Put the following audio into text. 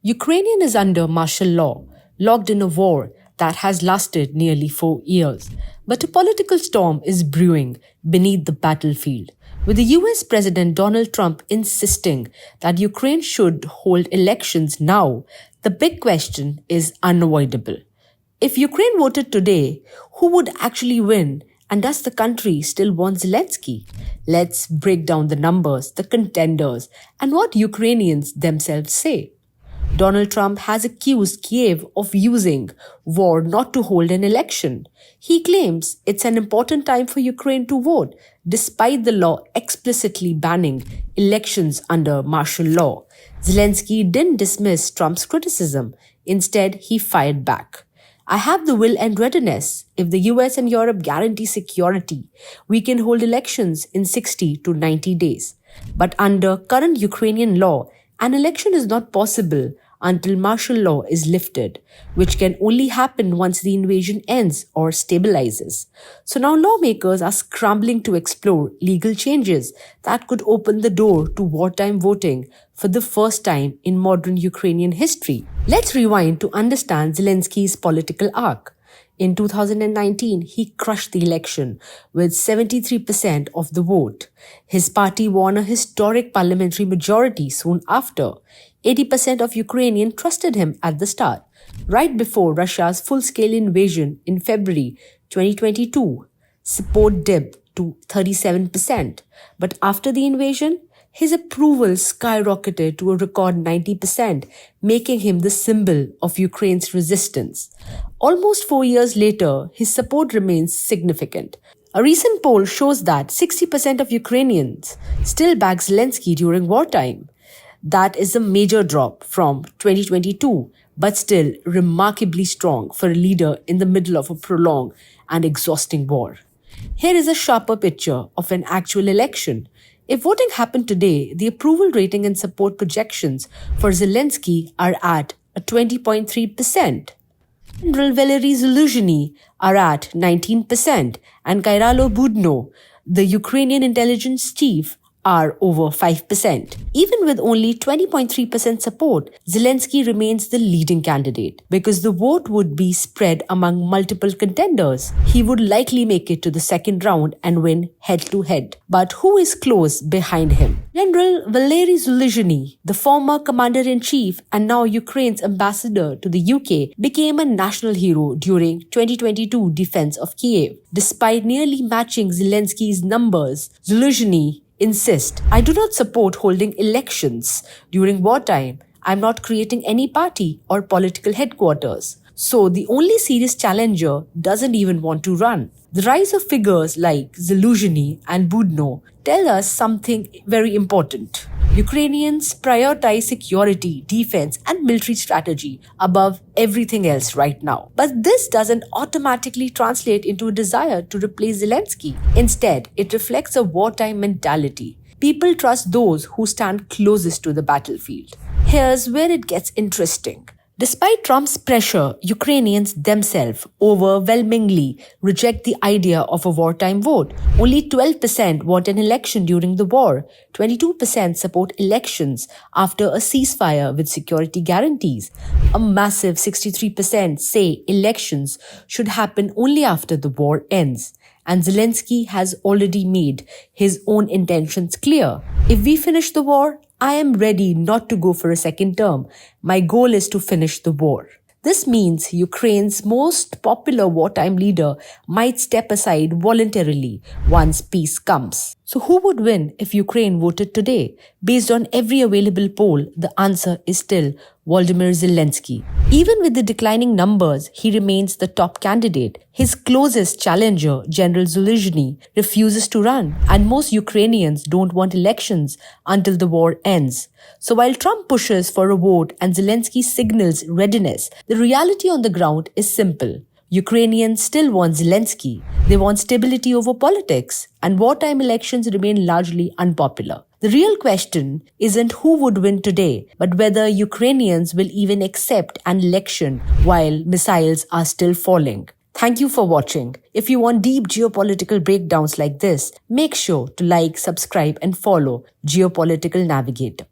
Ukraine is under martial law, locked in a war that has lasted nearly 4 years. But a political storm is brewing beneath the battlefield, with the US President Donald Trump insisting that Ukraine should hold elections now. The big question is unavoidable. If Ukraine voted today, who would actually win? And does the country still want Zelensky? Let's break down the numbers, the contenders, and what Ukrainians themselves say. Donald Trump has accused Kiev of using war not to hold an election. He claims it's an important time for Ukraine to vote, despite the law explicitly banning elections under martial law. Zelensky didn't dismiss Trump's criticism. Instead, he fired back. I have the will and readiness. If the US and Europe guarantee security, we can hold elections in 60 to 90 days. But under current Ukrainian law, an election is not possible until martial law is lifted, which can only happen once the invasion ends or stabilizes. So now lawmakers are scrambling to explore legal changes that could open the door to wartime voting for the first time in modern Ukrainian history. Let's rewind to understand Zelensky's political arc. In 2019, he crushed the election with 73% of the vote. His party won a historic parliamentary majority soon after. 80% of Ukrainians trusted him at the start, right before Russia's full-scale invasion in February 2022. Support dipped to 37%. But after the invasion, his approval skyrocketed to a record 90%, making him the symbol of Ukraine's resistance. Almost 4 years later, his support remains significant. A recent poll shows that 60% of Ukrainians still back Zelensky during wartime. That is a major drop from 2022, but still remarkably strong for a leader in the middle of a prolonged and exhausting war. Here is a sharper picture of an actual election. If voting happened today, the approval rating and support projections for Zelensky are at 20.3%. General Valery Zelensky are at 19%, and Kyrilo Budno, the Ukrainian intelligence chief, are over 5%. Even with only 20.3% support, Zelensky remains the leading candidate because the vote would be spread among multiple contenders. He would likely make it to the second round and win head-to-head. But who is close behind him? General Valery Zelensky, the former commander-in-chief and now Ukraine's ambassador to the UK, became a national hero during 2022 defense of Kiev. Despite nearly matching Zelensky's numbers, Zelensky insist, I do not support holding elections during wartime. I'm not creating any party or political headquarters. So the only serious challenger doesn't even want to run. The rise of figures like Zelensky and Budno tell us something very important. Ukrainians prioritize security, defense, and military strategy above everything else right now. But this doesn't automatically translate into a desire to replace Zelensky. Instead, it reflects a wartime mentality. People trust those who stand closest to the battlefield. Here's where it gets interesting. Despite Trump's pressure, Ukrainians themselves overwhelmingly reject the idea of a wartime vote. Only 12% want an election during the war. 22% support elections after a ceasefire with security guarantees. A massive 63% say elections should happen only after the war ends. And Zelensky has already made his own intentions clear. If we finish the war, I am ready not to go for a second term. My goal is to finish the war. This means Ukraine's most popular wartime leader might step aside voluntarily once peace comes. So who would win if Ukraine voted today? Based on every available poll, the answer is still Volodymyr Zelensky. Even with the declining numbers, he remains the top candidate. His closest challenger, General Zelensky, refuses to run, and most Ukrainians don't want elections until the war ends. So while Trump pushes for a vote and Zelensky signals readiness, the reality on the ground is simple. Ukrainians still want Zelensky. They want stability over politics, and wartime elections remain largely unpopular. The real question isn't who would win today, but whether Ukrainians will even accept an election while missiles are still falling. Thank you for watching. If you want deep geopolitical breakdowns like this, make sure to like, subscribe, and follow Geopolitical Navigator.